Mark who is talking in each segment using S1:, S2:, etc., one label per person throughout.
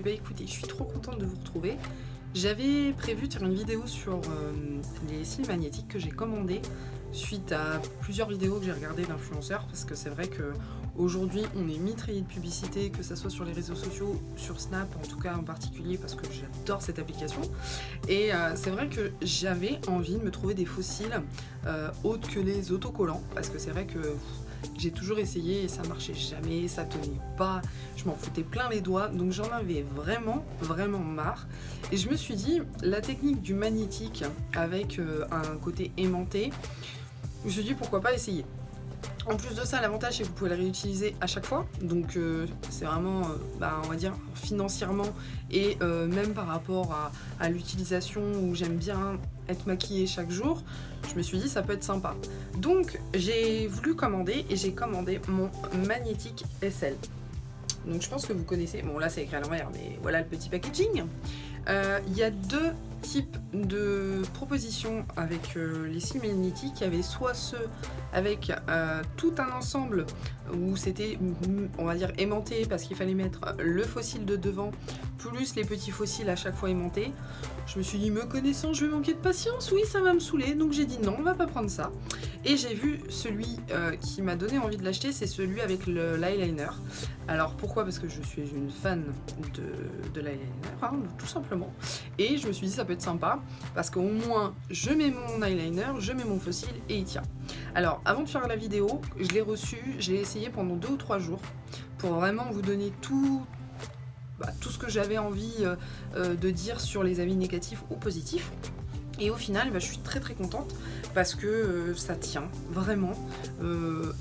S1: bah écoutez, je suis trop contente de vous retrouver. J'avais prévu de faire une vidéo sur les cils magnétiques que j'ai commandés suite à plusieurs vidéos que j'ai regardées d'influenceurs, parce que c'est vrai que aujourd'hui on est mitraillé de publicité, que ça soit sur les réseaux sociaux, sur Snap en tout cas en particulier, parce que j'adore cette application. Et c'est vrai que j'avais envie de me trouver des fossiles autres que les autocollants, parce que c'est vrai que j'ai toujours essayé et ça marchait jamais, ça tenait pas, je m'en foutais plein les doigts, donc j'en avais vraiment marre. Et je me suis dit, la technique du magnétique avec un côté aimanté, je me suis dit pourquoi pas essayer. En plus de ça, l'avantage c'est que vous pouvez la réutiliser à chaque fois, donc c'est vraiment, on va dire, financièrement et même par rapport à l'utilisation où j'aime bien être maquillée chaque jour, je me suis dit ça peut être sympa. Donc j'ai voulu commander et j'ai commandé mon Magnétique SL. Donc je pense que vous connaissez, bon là c'est écrit à l'envers, mais voilà le petit packaging. Il y a deux types de propositions avec les cils magnétiques. Il y avait soit ceux avec tout un ensemble où c'était, on va dire, aimanté parce qu'il fallait mettre le fossile de devant plus les petits fossiles à chaque fois aimantés. Je me suis dit, me connaissant, je vais manquer de patience, oui ça va me saouler, donc j'ai dit non, on va pas prendre ça. Et j'ai vu celui qui m'a donné envie de l'acheter, c'est celui avec l'eyeliner. Alors pourquoi? Parce que je suis une fan de l'eyeliner, hein, tout simplement. Et je me suis dit ça peut être sympa, parce qu'au moins je mets mon eyeliner, je mets mon fossile et il tient. Alors avant de faire la vidéo, je l'ai reçu, je l'ai essayé pendant 2 ou 3 jours, pour vraiment vous donner tout ce que j'avais envie de dire sur les avis négatifs ou positifs. Et au final, je suis très contente parce que ça tient vraiment.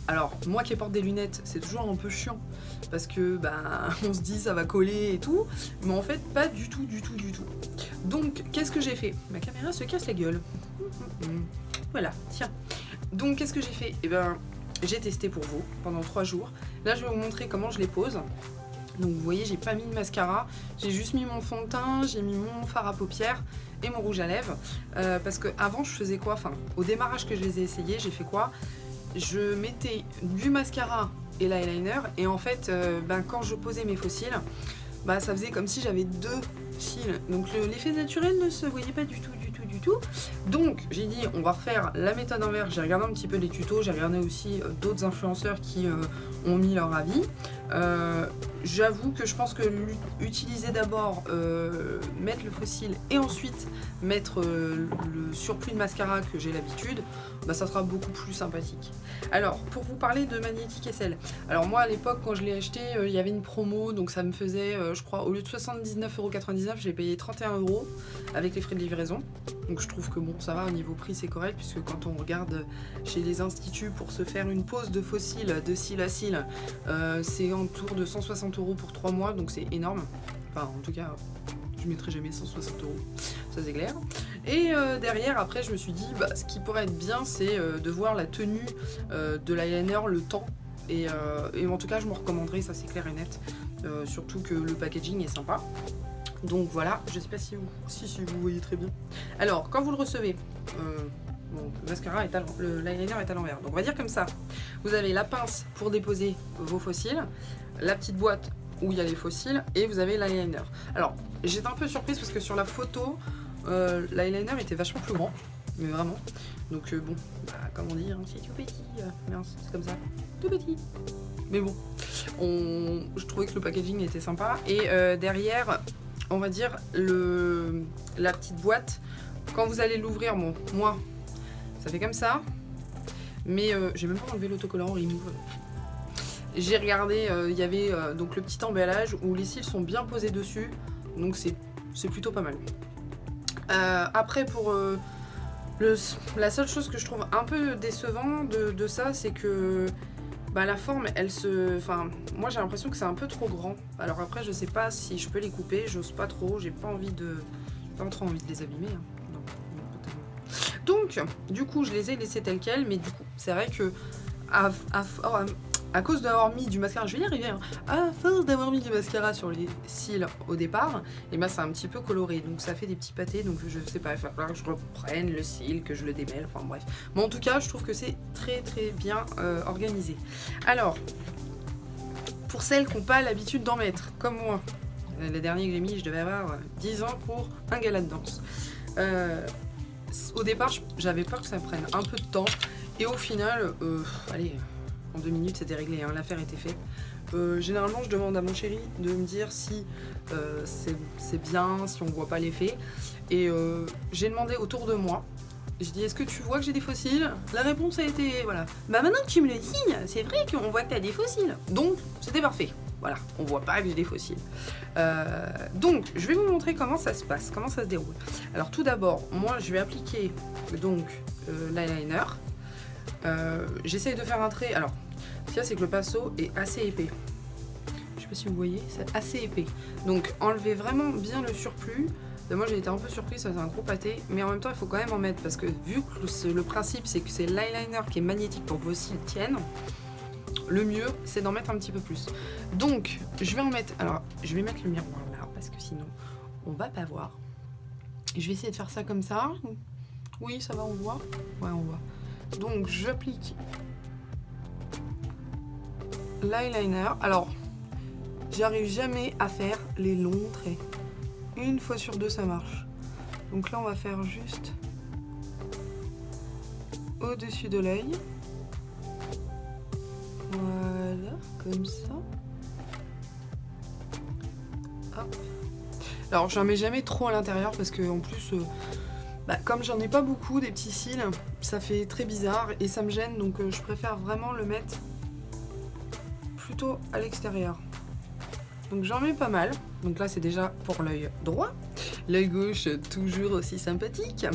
S1: Alors moi qui porte des lunettes, c'est toujours un peu chiant parce que on se dit ça va coller et tout, mais en fait pas du tout. Donc qu'est-ce que j'ai fait? Ma caméra se casse la gueule. Voilà, tiens. Donc qu'est-ce que j'ai fait? J'ai testé pour vous pendant 3 jours. Là je vais vous montrer comment je les pose. Donc vous voyez, j'ai pas mis de mascara, j'ai juste mis mon fond de teint, j'ai mis mon fard à paupières et mon rouge à lèvres. Parce que avant je faisais quoi? Enfin, au démarrage que je les ai essayés, j'ai fait quoi? Je mettais du mascara et l'eyeliner et en fait, quand je posais mes faux cils, ça faisait comme si j'avais 2 cils. Donc l'effet naturel ne se voyait pas du tout. Donc j'ai dit on va refaire la méthode inverse. J'ai regardé un petit peu les tutos, j'ai regardé aussi d'autres influenceurs qui ont mis leur avis. J'avoue que je pense que utiliser d'abord mettre le fossile et ensuite mettre le surplus de mascara que j'ai l'habitude, ça sera beaucoup plus sympathique. Alors pour vous parler de Magnétique SL, alors moi à l'époque quand je l'ai acheté il y avait une promo, donc ça me faisait je crois au lieu de 79,99 €, j'ai payé 31 € avec les frais de livraison. Donc je trouve que bon ça va, au niveau prix c'est correct, puisque quand on regarde chez les instituts pour se faire une pose de fossile de cils à cils, c'est autour de 160 € pour 3 mois, donc c'est énorme. Enfin en tout cas je mettrai jamais 160 €, ça c'est clair. Et derrière après je me suis dit ce qui pourrait être bien c'est de voir la tenue de l'eyeliner, le temps. Et en tout cas je me recommanderais, ça c'est clair et net, surtout que le packaging est sympa. Donc voilà, je sais pas si vous voyez très bien. Alors quand vous le recevez, le mascara est l'eyeliner est à l'envers. Donc on va dire comme ça, vous avez la pince pour déposer vos fossiles, la petite boîte où il y a les fossiles et vous avez l'eyeliner. Alors j'étais un peu surprise parce que sur la photo, l'eyeliner était vachement plus grand, mais vraiment. Donc bon, comme on dit, hein, c'est tout petit, c'est comme ça, tout petit. Mais bon, je trouvais que le packaging était sympa. Et derrière, on va dire la petite boîte, quand vous allez l'ouvrir, bon, moi, ça fait comme ça, mais j'ai même pas enlevé l'autocollant remove. J'ai regardé, il y avait donc le petit emballage où les cils sont bien posés dessus, donc c'est plutôt pas mal. Après pour la seule chose que je trouve un peu décevant de ça, c'est que la forme, moi j'ai l'impression que c'est un peu trop grand. Alors après, je sais pas si je peux les couper, j'ose pas trop, j'ai pas trop envie de les abîmer. Hein. Non, totalement. Donc, du coup, je les ai laissés tels quels, mais du coup, c'est vrai que à cause d'avoir mis du mascara, je vais y arriver, hein, à force d'avoir mis du mascara sur les cils au départ, et c'est un petit peu coloré, donc ça fait des petits pâtés, donc je sais pas, il va falloir que je reprenne le cil, que je le démêle, enfin bref. Mais en tout cas, je trouve que c'est très bien organisé. Alors, pour celles qui n'ont pas l'habitude d'en mettre, comme moi, Le dernier que j'ai mis, je devais avoir 10 ans pour un gala de danse. Au départ, j'avais peur que ça prenne un peu de temps. Et au final, allez, en 2 minutes, c'était réglé, hein, l'affaire était faite. Généralement, je demande à mon chéri de me dire si c'est bien, si on voit pas l'effet. Et j'ai demandé autour de moi. J'ai dit, est-ce que tu vois que j'ai des fossiles? La réponse a été, voilà. Bah maintenant que tu me le dis, c'est vrai qu'on voit que t'as des fossiles. Donc, c'était parfait. Voilà, on voit pas que j'ai des fossiles. Donc, je vais vous montrer comment ça se passe, comment ça se déroule. Alors, tout d'abord, moi, je vais appliquer donc l'eyeliner. J'essaye de faire un trait. Alors, ce qu'il y a, c'est que le pinceau est assez épais. Je sais pas si vous voyez, c'est assez épais. Donc, enlevez vraiment bien le surplus. Moi, j'ai été un peu surprise, ça faisait un gros pâté. Mais en même temps, il faut quand même en mettre parce que vu que le principe, c'est que c'est l'eyeliner qui est magnétique pour que vos cils tiennent. Le mieux, c'est d'en mettre un petit peu plus. Donc, je vais en mettre... Alors, je vais mettre le miroir là, parce que sinon, on va pas voir. Et je vais essayer de faire ça comme ça. Oui, ça va, on voit? Ouais, on voit. Donc, j'applique l'eyeliner. Alors, j'arrive jamais à faire les longs traits. Une fois sur deux, ça marche. Donc là, on va faire juste au-dessus de l'œil. Voilà, comme ça. Hop. Alors, j'en mets jamais trop à l'intérieur parce que en plus, comme j'en ai pas beaucoup des petits cils, ça fait très bizarre et ça me gêne. Donc, je préfère vraiment le mettre plutôt à l'extérieur. Donc, j'en mets pas mal. Donc là, c'est déjà pour l'œil droit. L'œil gauche, toujours aussi sympathique.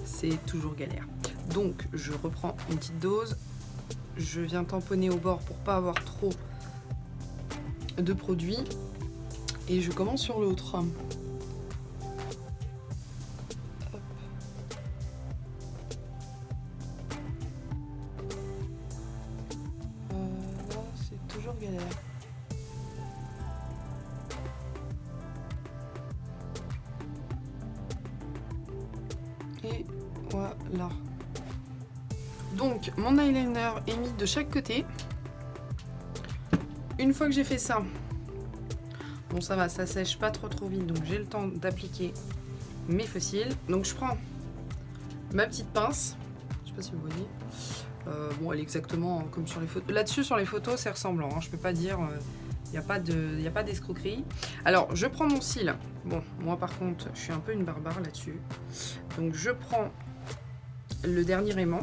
S1: C'est toujours galère. Donc, je reprends une petite dose. Je viens tamponner au bord pour pas avoir trop de produit. Et je commence sur l'autre. Là, c'est toujours galère. Et voilà. Donc, mon eyeliner est mis de chaque côté. Une fois que j'ai fait ça, bon ça va, ça sèche pas trop vite, donc j'ai le temps d'appliquer mes fossiles. Donc je prends ma petite pince, je sais pas si vous voyez. Bon, elle est exactement comme sur les photos. Là-dessus, sur les photos, c'est ressemblant, hein. Je peux pas dire, il n'y a pas d'escroquerie. Alors, je prends mon cil. Bon, moi par contre, je suis un peu une barbare là-dessus. Donc je prends le dernier aimant.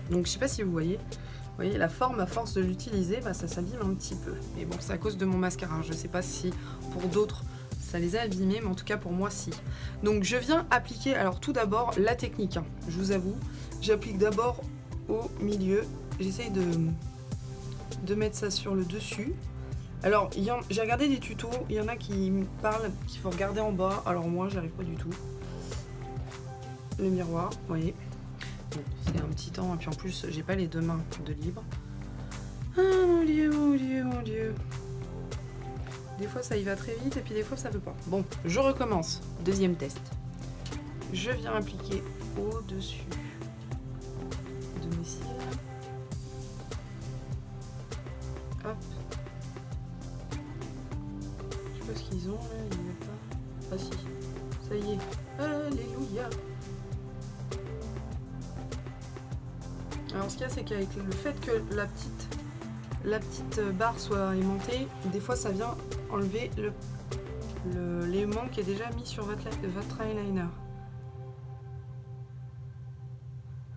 S1: Donc je sais pas si vous voyez. Vous voyez, la forme, à force de l'utiliser, ça s'abîme un petit peu. Mais bon, c'est à cause de mon mascara. Je sais pas si pour d'autres, ça les a abîmés, mais en tout cas pour moi, si. Donc je viens appliquer, alors tout d'abord, la technique. Hein, je vous avoue, j'applique d'abord au milieu. J'essaye de mettre ça sur le dessus. Alors, j'ai regardé des tutos, il y en a qui me parlent qu'il faut regarder en bas. Alors moi, j'y arrive pas du tout. Le miroir, vous voyez. Bon, c'est un petit temps, et puis en plus, j'ai pas les deux mains de libre. Ah mon dieu, mon dieu, mon dieu. Des fois, ça y va très vite, et puis des fois, ça veut pas. Bon, je recommence. Deuxième test. Je viens appliquer au-dessus de mes cils. Hop. Je sais pas ce qu'ils ont, là, ils ne pas. Ah si, ça y est. Alléluia. Alors ce qu'il y a, c'est qu'avec le fait que la petite barre soit aimantée, des fois ça vient enlever l'aimant qui est déjà mis sur votre eyeliner.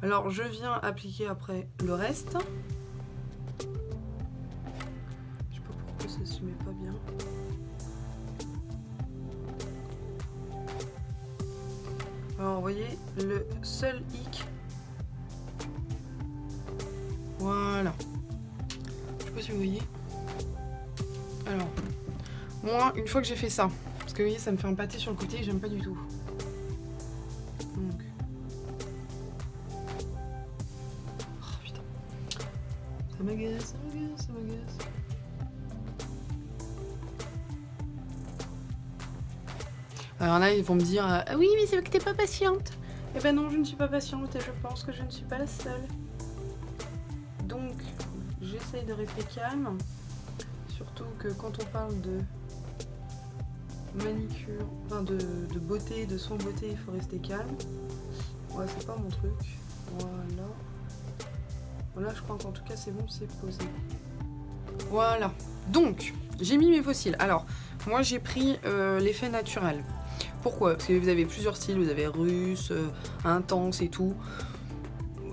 S1: Alors je viens appliquer après le reste. Je sais pas pourquoi ça se met pas bien. Alors vous voyez, le seul hic. Voilà. Je sais pas si vous voyez. Alors, moi, une fois que j'ai fait ça, parce que vous voyez, ça me fait un pâté sur le côté et j'aime pas du tout. Donc. Oh putain. Ça m'agace, ça m'agace, ça m'agace. Alors là, ils vont me dire ah oui, mais c'est que t'es pas patiente. Eh ben non, je ne suis pas patiente et je pense que je ne suis pas la seule. Donc, j'essaye de rester calme. Surtout que quand on parle de manicure, enfin de beauté, de soin beauté, il faut rester calme. Ouais, c'est pas mon truc. Voilà. Voilà, je crois qu'en tout cas c'est bon, c'est posé. Voilà. Donc, j'ai mis mes fossiles. Alors, moi j'ai pris l'effet naturel. Pourquoi? Parce que vous avez plusieurs styles, vous avez russe, intense et tout.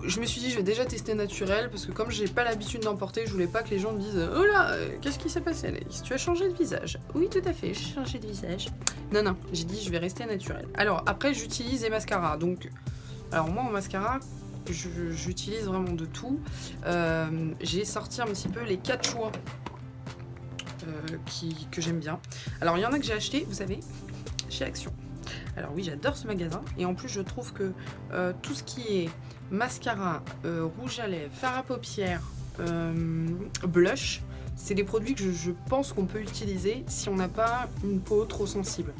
S1: Je me suis dit, je vais déjà tester naturel, parce que comme j'ai pas l'habitude d'en porter, je voulais pas que les gens me disent « Oh là, qu'est-ce qui s'est passé, Anaïs? Tu as changé de visage ?» Oui, tout à fait, j'ai changé de visage. Non, non, j'ai dit, je vais rester naturel. Alors, après, j'utilise des mascaras. Donc, alors moi, en mascara, j'utilise vraiment de tout. J'ai sorti un petit peu les 4 choix que j'aime bien. Alors, il y en a que j'ai acheté, vous savez, chez Action. Alors oui, j'adore ce magasin. Et en plus, je trouve que tout ce qui est mascara, rouge à lèvres, fard à paupières, blush, c'est des produits que je pense qu'on peut utiliser si on n'a pas une peau trop sensible.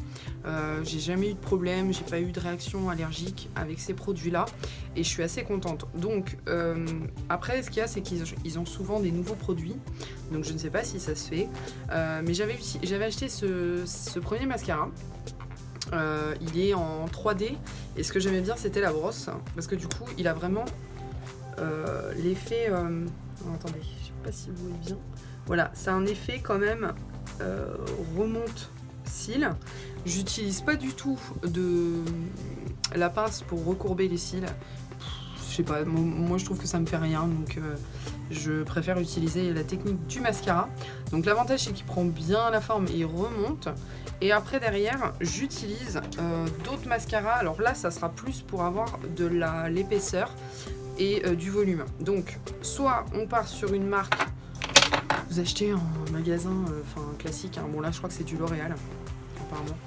S1: J'ai jamais eu de problème, j'ai pas eu de réaction allergique avec ces produits-là et je suis assez contente. Donc après, ce qu'il y a, c'est qu'ils ont souvent des nouveaux produits, donc je ne sais pas si ça se fait. Mais j'avais acheté ce premier mascara. Il est en 3D et ce que j'aimais bien c'était la brosse parce que du coup il a vraiment l'effet attendez, je sais pas si vous voyez bien, voilà, c'est un effet quand même remonte cils. J'utilise pas du tout de la pince pour recourber les cils, je sais pas, moi je trouve que ça me fait rien, donc je préfère utiliser la technique du mascara. Donc l'avantage c'est qu'il prend bien la forme et il remonte. Et après derrière j'utilise d'autres mascaras. Alors là ça sera plus pour avoir de l'épaisseur et du volume. Donc soit on part sur une marque, vous achetez en magasin classique, hein. Bon là je crois que c'est du L'Oréal apparemment.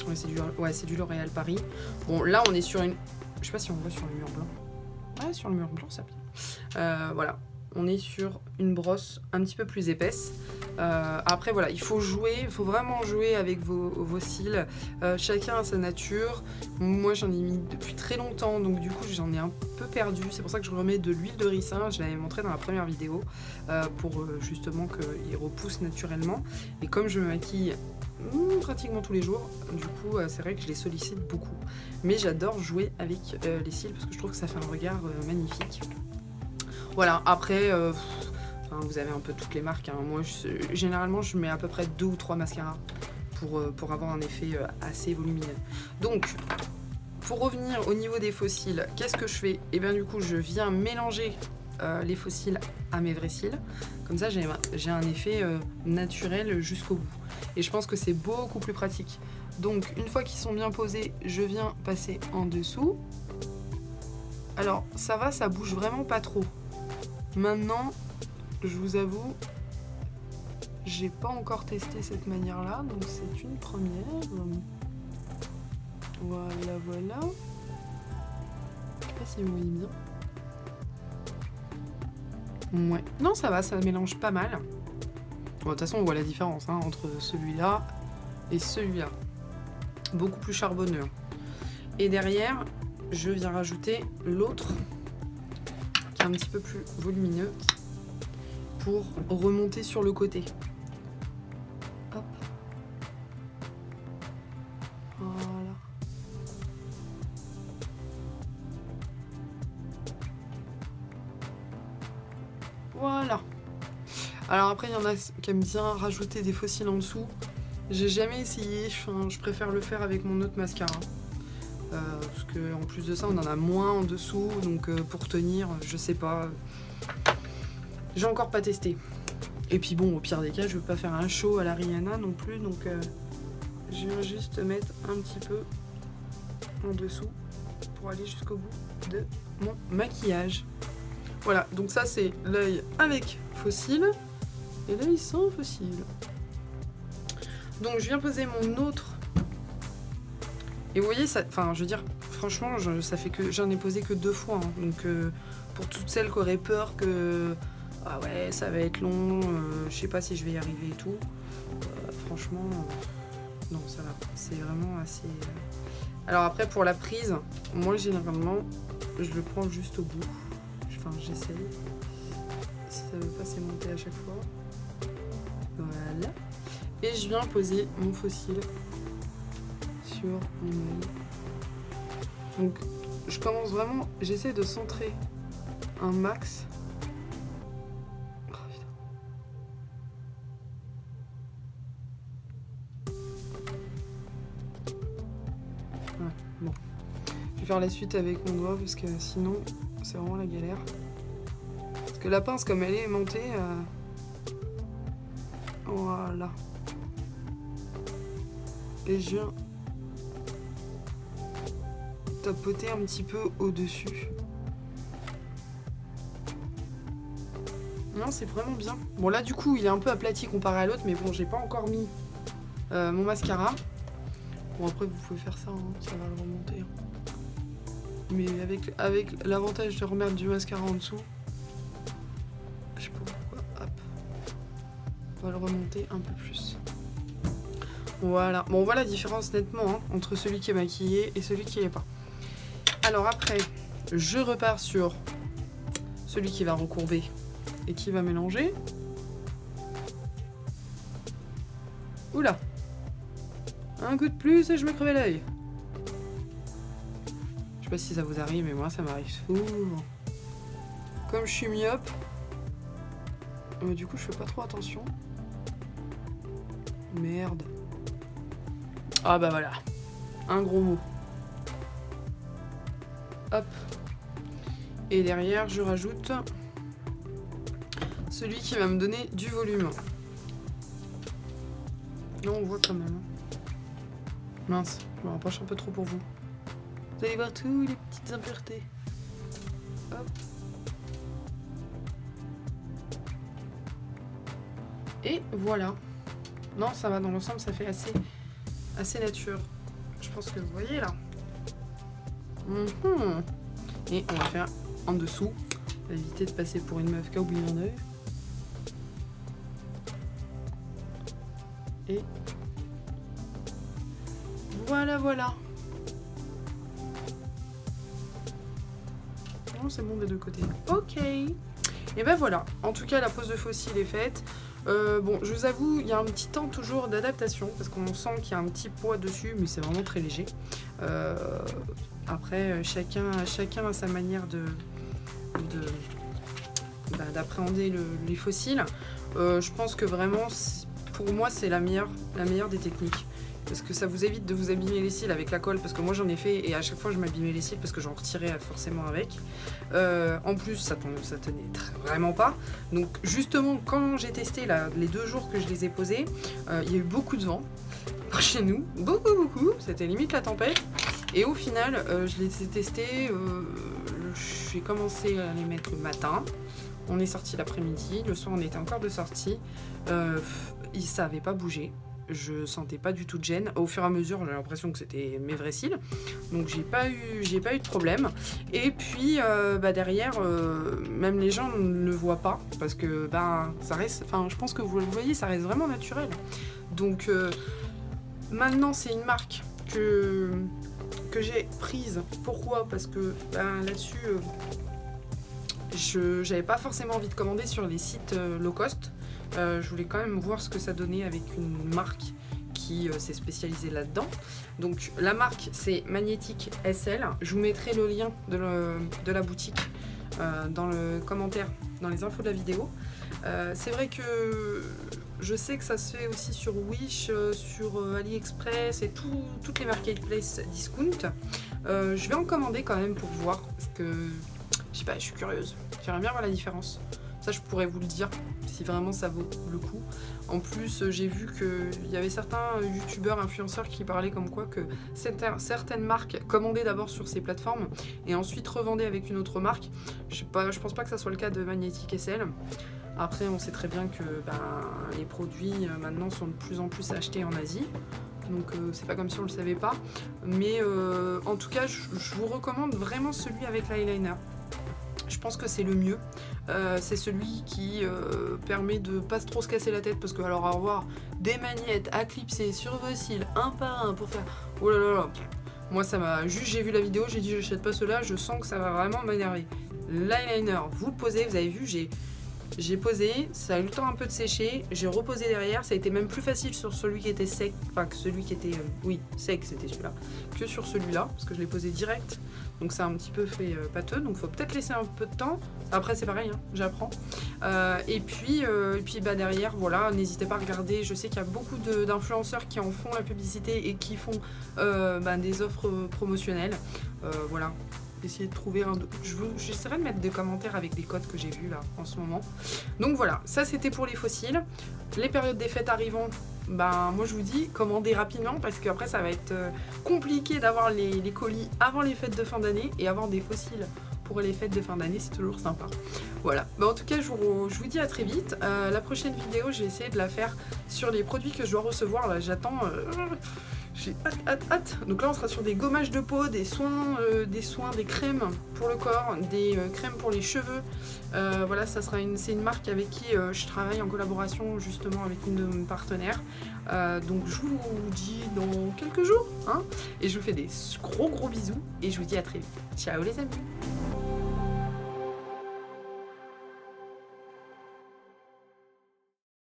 S1: Ouais c'est du L'Oréal Paris. Bon là on est sur une, je sais pas si on voit sur le mur blanc. Ouais, sur le mur blanc ça vient. Voilà, on est sur une brosse un petit peu plus épaisse. Après voilà, il faut vraiment jouer avec vos cils. Chacun a sa nature. Moi j'en ai mis depuis très longtemps, donc du coup j'en ai un peu perdu. C'est pour ça que je remets de l'huile de ricin. Je l'avais montré dans la première vidéo pour justement qu'il repousse naturellement. Et comme je me maquille pratiquement tous les jours, du coup c'est vrai que je les sollicite beaucoup. Mais j'adore jouer avec les cils parce que je trouve que ça fait un regard magnifique. Voilà, après vous avez un peu toutes les marques, hein. Moi généralement je mets à peu près 2 ou 3 mascaras pour avoir un effet assez volumineux. Donc pour revenir au niveau des faux cils, qu'est-ce que je fais? Et bien du coup je viens mélanger les faux cils à mes vrais cils. Comme ça j'ai un effet naturel jusqu'au bout. Et je pense que c'est beaucoup plus pratique. Donc une fois qu'ils sont bien posés, je viens passer en dessous. Alors ça va, ça bouge vraiment pas trop. Maintenant, je vous avoue, j'ai pas encore testé cette manière-là, donc c'est une première. Voilà, voilà. Je sais pas si vous voyez bien. Ouais. Non, ça va, ça mélange pas mal. Bon, de toute façon, on voit la différence hein, entre celui-là et celui-là. Beaucoup plus charbonneux. Et derrière, je viens rajouter l'autre, qui est un petit peu plus volumineux, pour remonter sur le côté. Hop. Voilà. Voilà. Alors après, il y en a qui aiment bien rajouter des faux cils en dessous. J'ai jamais essayé, je préfère le faire avec mon autre mascara. Parce que en plus de ça, on en a moins en dessous, donc pour tenir, je sais pas. J'ai encore pas testé. Et puis bon, au pire des cas, je veux pas faire un show à la Rihanna non plus, donc je viens juste mettre un petit peu en dessous pour aller jusqu'au bout de mon maquillage. Voilà, donc ça c'est l'œil avec faux cils et l'œil sans faux cils. Donc je viens poser mon autre. Et vous voyez, ça, enfin je veux dire, franchement, ça fait que j'en ai posé que 2 fois. Hein, donc pour toutes celles qui auraient peur que ah ouais, ça va être long, je sais pas si je vais y arriver et tout. Franchement, non, ça va. C'est vraiment assez. Alors après, pour la prise, moi généralement, je le prends juste au bout. Enfin, j'essaye. Si ça veut pas s'aimonter à chaque fois. Voilà. Et je viens poser mon faux cil sur mon œil. Donc je commence vraiment, j'essaie de centrer un max. Oh, putain. Ouais, bon. Je vais faire la suite avec mon doigt parce que sinon c'est vraiment la galère. Parce que la pince comme elle est aimantée, voilà. Et je viens tapoter un petit peu au-dessus. Non, c'est vraiment bien. Bon, là, du coup, il est un peu aplati comparé à l'autre, mais bon, j'ai pas encore mis mon mascara. Bon, après, vous pouvez faire ça, hein, ça va le remonter. Mais avec l'avantage de remettre du mascara en dessous, je sais pas pourquoi, hop, on va le remonter un peu plus. Voilà. Bon, on voit la différence nettement hein, entre celui qui est maquillé et celui qui l'est pas. Alors après, je repars sur celui qui va recourber et qui va mélanger. Oula! Un coup de plus et je me crevais l'œil. Je sais pas si ça vous arrive, mais moi ça m'arrive souvent. Comme je suis myope, du coup je fais pas trop attention. Merde. Ah bah voilà. Un gros mot. Hop. Et derrière, je rajoute celui qui va me donner du volume. Là, on voit quand même. Mince, je me rapproche un peu trop pour vous. Vous allez voir tous les petites impuretés. Hop. Et voilà. Non, ça va dans l'ensemble, ça fait assez nature. Je pense que vous voyez là. Et on va faire en dessous. On va éviter de passer pour une meuf qui a oublié un œil. Et voilà, voilà. Non, c'est bon des deux côtés. Ok. Et ben voilà. En tout cas, la pose de fossile est faite. Bon, je vous avoue, il y a un petit temps toujours d'adaptation parce qu'on sent qu'il y a un petit poids dessus, mais c'est vraiment très léger. Après, chacun a sa manière d'appréhender les fossiles. Je pense que vraiment, pour moi, c'est la meilleure des techniques. Parce que ça vous évite de vous abîmer les cils avec la colle, parce que moi j'en ai fait et à chaque fois je m'abîmais les cils parce que j'en retirais forcément avec. En plus ça tenait vraiment pas. Donc justement quand j'ai testé les 2 jours que je les ai posés, il y a eu beaucoup de vent par chez nous, beaucoup, c'était limite la tempête. Et au final je les ai testés, j'ai commencé à les mettre le matin, on est sorti l'après-midi, le soir on était encore de sortie, ça avait pas bougé. Je sentais pas du tout de gêne. Au fur et à mesure, j'ai l'impression que c'était mes vrais cils. Donc j'ai pas eu de problème. Et puis derrière, même les gens ne le voient pas parce que ça reste. Enfin, je pense que vous le voyez, ça reste vraiment naturel. Donc maintenant, c'est une marque que j'ai prise. Pourquoi? Parce que là-dessus, j'avais pas forcément envie de commander sur les sites low cost. Je voulais quand même voir ce que ça donnait avec une marque qui s'est spécialisée là-dedans. Donc la marque c'est Magnetic SL. Je vous mettrai le lien de la boutique dans le commentaire, dans les infos de la vidéo. C'est vrai que je sais que ça se fait aussi sur Wish, sur AliExpress et toutes les marketplaces discount. Je vais en commander quand même pour voir parce que je sais pas, je suis curieuse. J'aimerais bien voir la différence. Ça, je pourrais vous le dire, si vraiment ça vaut le coup. En plus, j'ai vu qu'il y avait certains youtubeurs, influenceurs qui parlaient comme quoi que certaines marques commandaient d'abord sur ces plateformes et ensuite revendaient avec une autre marque. Je pense pas que ça soit le cas de Magnetic SL. Après, on sait très bien que les produits maintenant sont de plus en plus achetés en Asie. Donc c'est pas comme si on le savait pas. Mais en tout cas, je vous recommande vraiment celui avec l'eyeliner. Je pense que c'est le mieux. C'est celui qui permet de pas trop se casser la tête parce que alors avoir des magnettes à clipser sur vos cils un par un pour faire oh là là là, moi ça m'a juste, j'ai vu la vidéo, j'ai dit j'achète pas cela, je sens que ça va vraiment m'énerver. L'eyeliner, vous le posez, vous avez vu, j'ai J'ai posé, ça a eu le temps un peu de sécher, j'ai reposé derrière, ça a été même plus facile sur celui qui était sec, enfin que celui qui était, oui, sec c'était celui-là, que sur celui-là, parce que je l'ai posé direct, donc ça a un petit peu fait pâteux, donc faut peut-être laisser un peu de temps, après c'est pareil, hein, j'apprends. Et puis bah, derrière, voilà, n'hésitez pas à regarder, je sais qu'il y a beaucoup d'influenceurs qui en font la publicité et qui font bah, des offres promotionnelles, voilà. Essayer de trouver j'essaierai de mettre des commentaires avec des codes que j'ai vus là en ce moment. Donc voilà, ça c'était pour les fossiles. Les périodes des fêtes arrivant, ben moi je vous dis commandez rapidement parce qu'après ça va être compliqué d'avoir les colis avant les fêtes de fin d'année, et avoir des fossiles pour les fêtes de fin d'année c'est toujours sympa. Voilà, ben, en tout cas je vous dis à très vite. La prochaine vidéo je vais essayer de la faire sur les produits que je dois recevoir. Là j'attends, j'ai hâte. Donc là on sera sur des gommages de peau, des soins, des crèmes pour le corps, des crèmes pour les cheveux. Voilà, c'est une marque avec qui je travaille en collaboration justement avec une de mes partenaires. Donc je vous dis dans quelques jours, hein, et je vous fais des gros bisous et je vous dis à très vite. Ciao les amis.